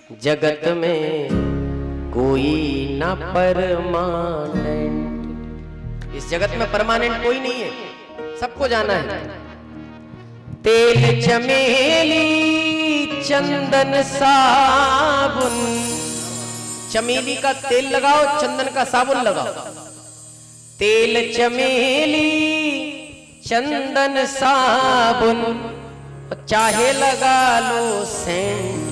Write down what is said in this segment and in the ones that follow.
जगत में कोई ना परमानेंट। इस जगत में परमानेंट कोई नहीं है, सबको जाना है। तेल चमेली चंदन साबुन, चमेली का तेल लगाओ, चंदन का साबुन लगाओ। तेल चमेली चंदन साबुन, चाहे लगा लो सेंट,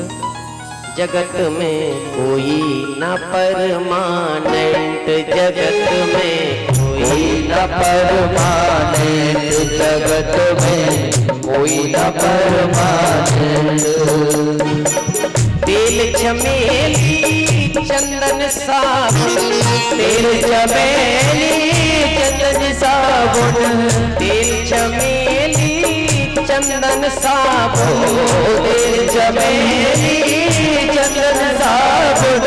जगत में कोई ना परमानेंट। जगत में कोई ना परमानेंट, जगत में कोई ना परमानेंट। तेल चमेली चंदन साबुन, तेल चमेली चंदन साबुन, तेल चमेली चंदन साबुन, तेल चमेली चंदन साबुन,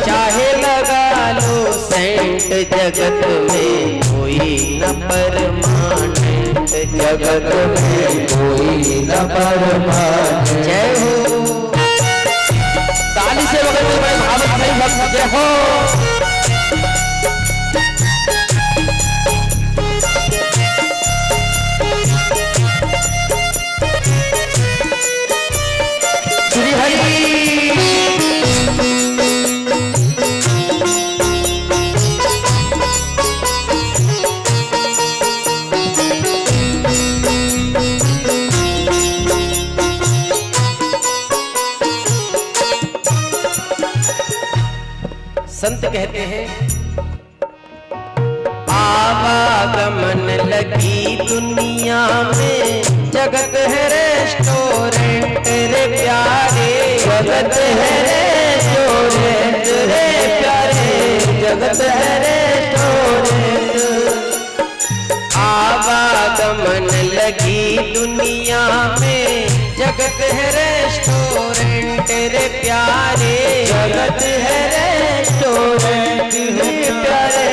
चाहे लगा लो सेंट, जगत में कोई न परमानेंट। जगत में कोई न परमानेंट। जय हो, ताली से बगल में भाई भावक भाई भक्त जय हो। श्री हरि संत कहते हैं, आवागमन लगी दुनिया में, जगत है रेस्टोरेंट रे प्यारे, जगत है रेस्टोरेंट रे प्यारे, जगत है रेस्टोरेंट। आवागमन लगी दुनिया में, जगत है रेस्टोरेंट रे प्यारे, जगत है रेस्टोरेंट रे प्यारे,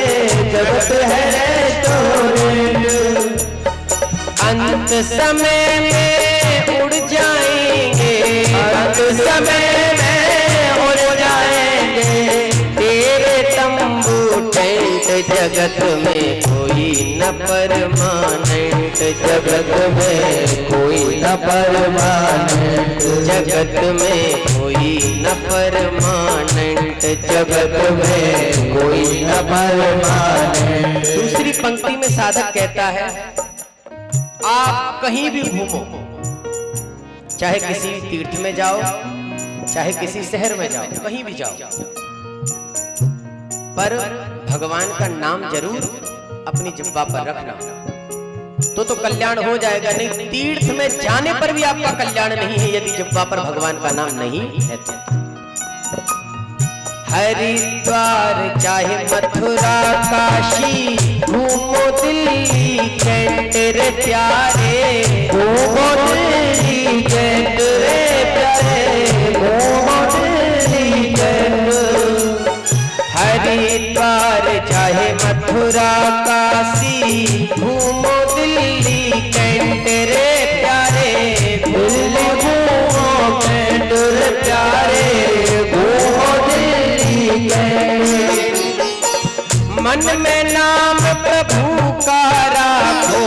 जगत है रेस्टोरेंट। अंत समय में उड़ जाएंगे, अंत समय में उड़ जाएंगे तेरे तंबू टेंट, जगत में कोई न परमानेंट। जगत में कोई न परमानेंट, जगत में कोई न परमानेंट, जगत में कोई न परमानेंट। दूसरी पंक्ति में साधक कहता है, आप कहीं भी घूमो, चाहे किसी तीर्थ में जाओ, चाहे किसी शहर में जाओ, कहीं भी जाओ, पर भगवान का नाम जरूर अपनी जिह्वा पर रखना, तो कल्याण हो जाएगा। नहीं, तीर्थ में जाने पर भी आपका कल्याण नहीं है यदि जिह्वा पर भगवान का नाम नहीं है तो। हरिद्वार चाहे मथुरा काशी, घूमो दिल्ली कैंट रे प्यारे, घूमो दिल्ली कैंट रे प्यारे, घूमो दिल्ली कैंट। हरिद्वार चाहे मथुरा काशी, घूमो दिल्ली कैंट रे प्यारे, दिल्ली घूमो कैंट रे प्यारे, घूमो दिल्ली कैंट। मन में नाम प्रभु का राखो,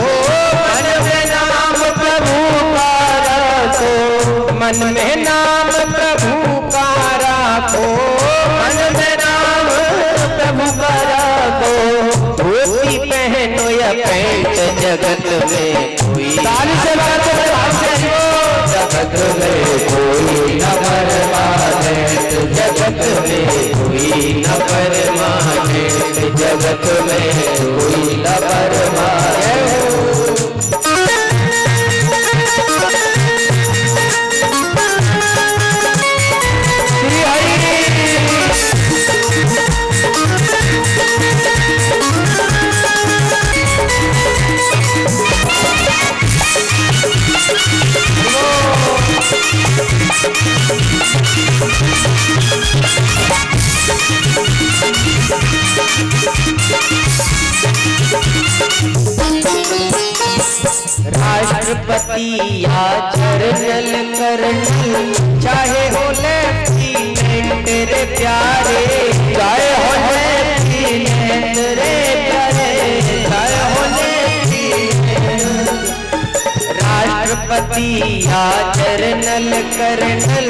मन में नाम प्रभु का राखो, मन में नाम प्रभु का राखो, मन में नाम प्रभु का राखो। धोती पहनो या पैंट, जगत में कोई ताली से बात है, जगत में कोई न परमानेंट, जगत में कोई न परमानेंट, जगत में कोई न परमानेंट। श्री हरि राष्ट्रपति या जनरल कर्नल, चाहे हो लेफ्टिनेंट कर्नल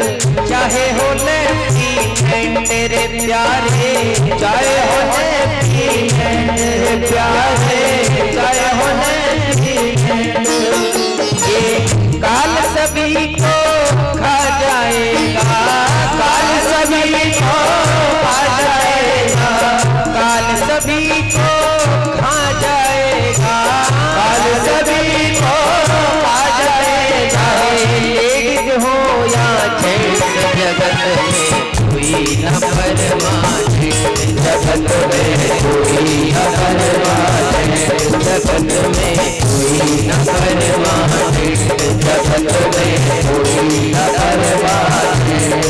चाहे हो लेफ्टिनेंट तेरे प्यारे, चाहे हो लेफ्टिनेंट तेरे प्यारे, चाहे हो लेफ्टिनेंट। ये काल सभी को खा जाएगा, काल सभी को खा जाएगा, काल सभी को खा जाएगा, काल सभी को खा जाएगा। लेडीज हो या जेंट्स जगत में कोई न परमानेंट, जगत में कोई न परमानेंट, जगत में कोई न परमानेंट, जगत में कोई न परमानेंट।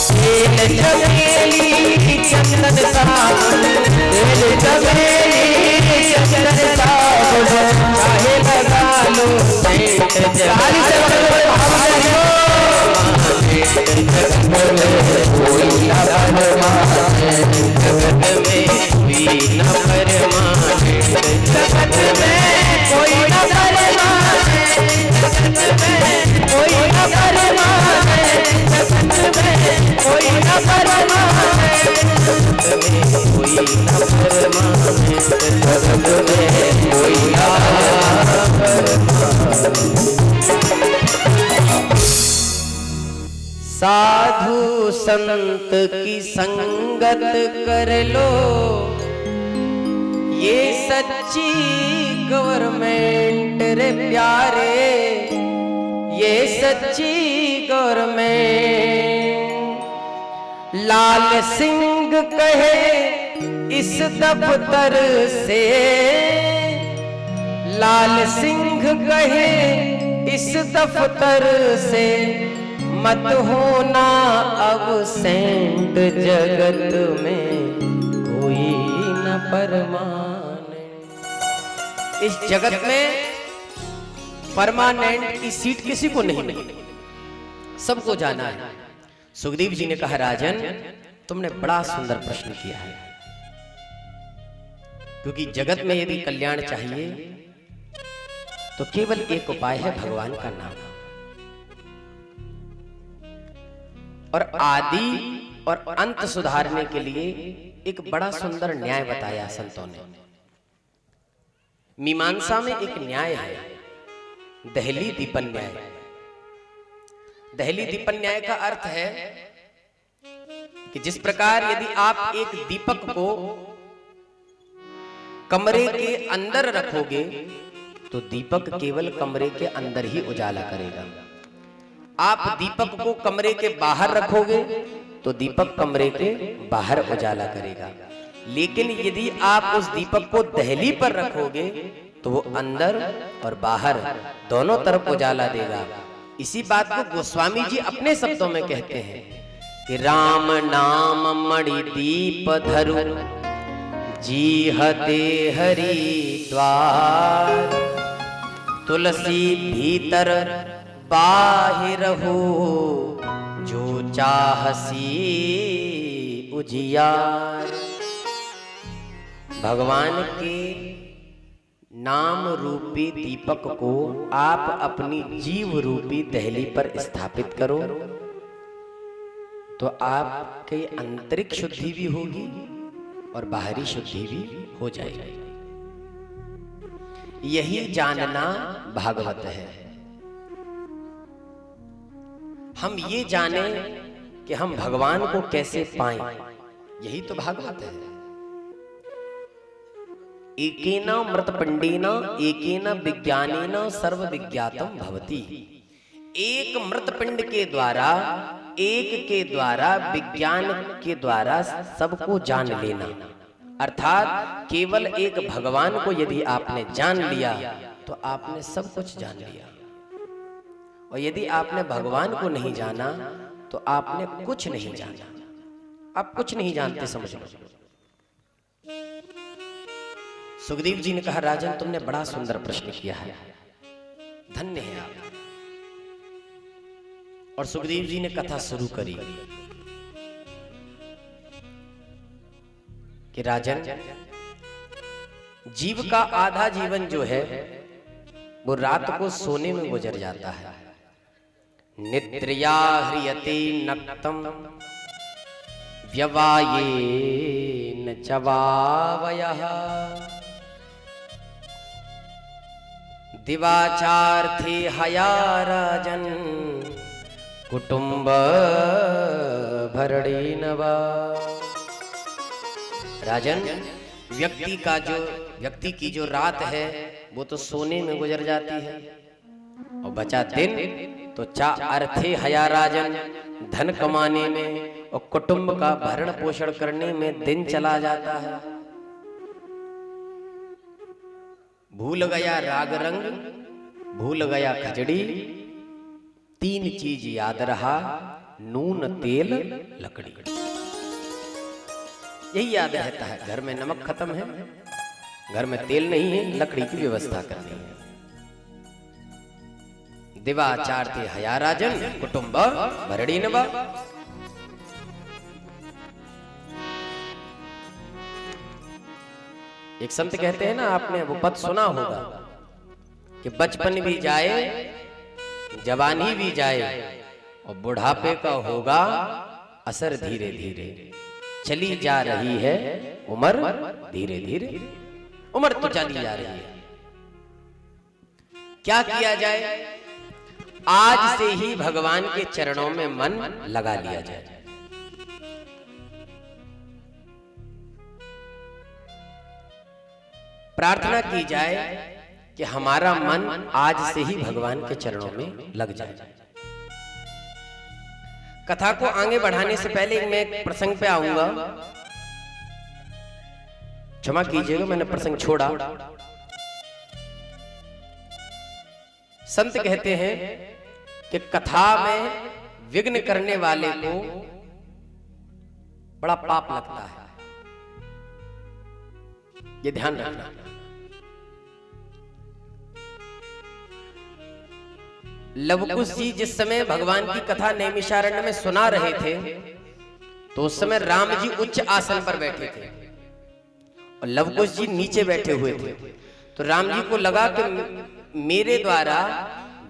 तेल चमेली चंदन साबुन, तेल चमेली चंदन साबुन, चाहे लगा लो सेंट, जगत में कोई न परमानेंट, जगत में कोई न परमानेंट, जगत में कोई न परमानेंट, जगत में कोई न परमानेंट, जगत में कोई न परमानेंट, जगत में कोई न परमानेंट, जगत में कोई न परमानेंट। साधु संत की संगत कर लो, ये सच्ची गवर्नमेंट रे प्यारे, ये सच्ची गवर्नमेंट। लाल सिंह कहे इस दफ्तर से, लाल सिंह कहे इस दफ्तर से, मत होना अबसेंट, जगत में कोई न परमानेंट। इस जगत में परमानेंट की सीट किसी को नहीं मिली, सबको जाना है। सुखदेव जी ने कहा राजन तुमने बड़ा सुंदर प्रश्न किया है, क्योंकि जगत में यदि कल्याण चाहिए तो केवल एक उपाय है, भगवान का नाम। और आदि और अंत सुधारने के लिए एक बड़ा सुंदर न्याय बताया संतों ने। मीमांसा में एक न्याय है, दहली दीपन न्याय। दहली दीपन न्याय का अर्थ है कि जिस प्रकार यदि आप एक दीपक को कमरे के अंदर रखोगे तो दीपक केवल कमरे के अंदर ही उजाला करेगा। आप दीपक को कमरे के बाहर रखोगे तो दीपक कमरे के बाहर उजाला करेगा। लेकिन यदि आप उस दीपक को दहली पर रखोगे तो वो अंदर और बाहर दोनों तरफ उजाला देगा। इसी बात को गोस्वामी जी अपने शब्दों में कहते हैं कि राम नाम मणि दीप धरु, जी हते हरि द्वार, तुलसी भीतर बाहिर हो, जो चाहसी उजियार। भगवान के नाम रूपी दीपक को आप अपनी जीव रूपी दहली पर स्थापित करो तो आपके आंतरिक शुद्धि भी होगी और बाहरी शुद्धि भी हो जाएगी। यही जानना भागवत है। हम ये जाने कि हम भगवान को कैसे पाएं, यही तो भागवत है। एकेन मृतपिंडेन एकेन विज्ञानेन सर्व विज्ञातम भवति। एक मृतपिंड के द्वारा, एक के द्वारा, विज्ञान के द्वारा सबको जान लेना, अर्थात केवल एक भगवान को यदि आपने जान लिया तो आपने सब कुछ जान लिया। और यदि आपने भगवान को नहीं जाना तो आपने कुछ नहीं जाना। आप कुछ नहीं जानते, समझ लो। सुखदेव जी ने कहा राजन तुमने बड़ा सुंदर प्रश्न किया है, धन्य है आप। और सुखदेव जी ने कथा शुरू करी कि राजन, जीव का आधा जीवन जो है वो रात को सोने में गुजर जाता है, निद्रया ह्रियते नक्तम व्यवायेन चवावयः दिवाचार्थे हया राजन कुटुंब भरणेन वा। राजन, व्यक्ति की जो रात है वो तो सोने में गुजर जाती है, और बचा दिन तो चा अर्थे हया राजन, धन कमाने में और कुटुंब का भरण पोषण करने में दिन चला जाता है। भूल गया राग रंग, भूल गया खजड़ी, तीन चीज याद रहा, नून तेल लकड़ी। यही याद रहता है। घर में नमक खत्म है, घर में तेल नहीं है, लकड़ी की व्यवस्था करनी है। दिवाचार्थे हया राजन कुटुंब भरणेन वा। एक संत कहते हैं ना, आपने वो पद सुना होगा कि बचपन भी जाए, जवानी भी जाए, और बुढ़ापे का होगा असर धीरे धीरे। चली जा रही है उम्र धीरे धीरे, उम्र तो चली जा रही है। क्या किया जाए? आज से ही भगवान के चरणों में मन लगा लिया जाए। प्रार्थना की जाए कि हमारा मन आज से ही भगवान के चरणों में लग जाए। कथा को आगे बढ़ाने से पहले मैं एक प्रसंग पे आऊंगा। क्षमा कीजिएगा, मैंने प्रसंग छोड़ा। संत कहते हैं कि कथा में विघ्न करने वाले को बड़ा पाप लगता है, ये ध्यान रखना। लवकुश जी जिस समय भगवान की कथा नैमिषारण्य में सुना रहे थे, तो उस समय राम जी उच्च आसन पर बैठे थे और लवकुश जी नीचे बैठे हुए थे। तो राम जी को लगा कि मेरे द्वारा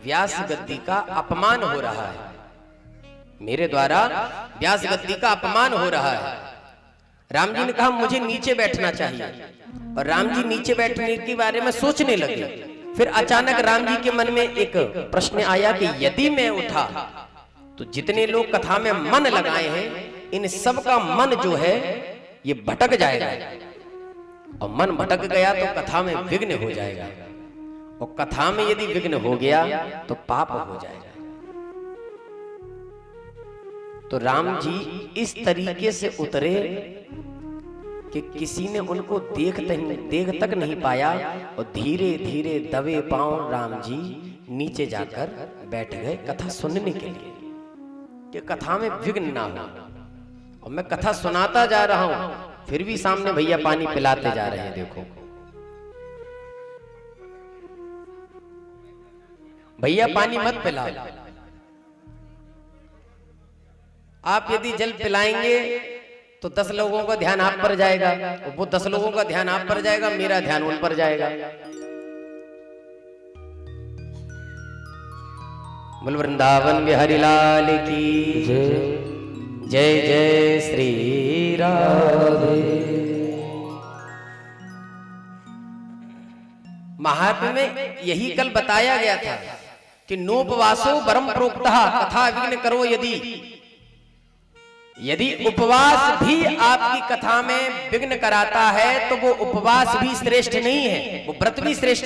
व्यास गद्दी का अपमान हो रहा है, मेरे द्वारा व्यास गद्दी का अपमान हो रहा है। राम जी ने कहा मुझे नीचे बैठना चाहिए, और राम जी नीचे बैठने के बारे में सोचने लगे। फिर अचानक राम जी के मन में एक प्रश्न आया कि यदि मैं उठा तो जितने लोग कथा में मन लगाए हैं, इन सब का मन जो है ये भटक जाएगा, और मन भटक गया तो कथा में विघ्न हो जाएगा, और कथा में यदि विघ्न हो गया तो पाप हो जाएगा। तो राम जी इस तरीके से उतरे कि किसी ने उनको देख तक नहीं पाया, और धीरे धीरे दबे पांव राम जी नीचे जाकर बैठ गए कथा सुनने के लिए, कि कथा में विघ्न ना हो। और मैं कथा सुनाता जा रहा हूं, फिर भी सामने भैया पानी पिलाते जा रहे हैं। देखो भैया पानी मत पिलाओ, आप यदि जल पिलाएंगे तो 10 लोगों का ध्यान आप पर जाएगा, और वो 10 लोगों का ध्यान आप पर जाएगा, मेरा ध्यान उन पर जाएगा। बोल वृंदावन बिहारी लाल की जय। जय जय श्री राधे। महात्म्य में यही कल बताया गया था कि नोपवासो परम प्रोक्तः कथा विघ्न करो यदि उपवास भी आपकी कथा में विघ्न कराता है तो वो उपवास भी श्रेष्ठ नहीं है, वो व्रत भी श्रेष्ठ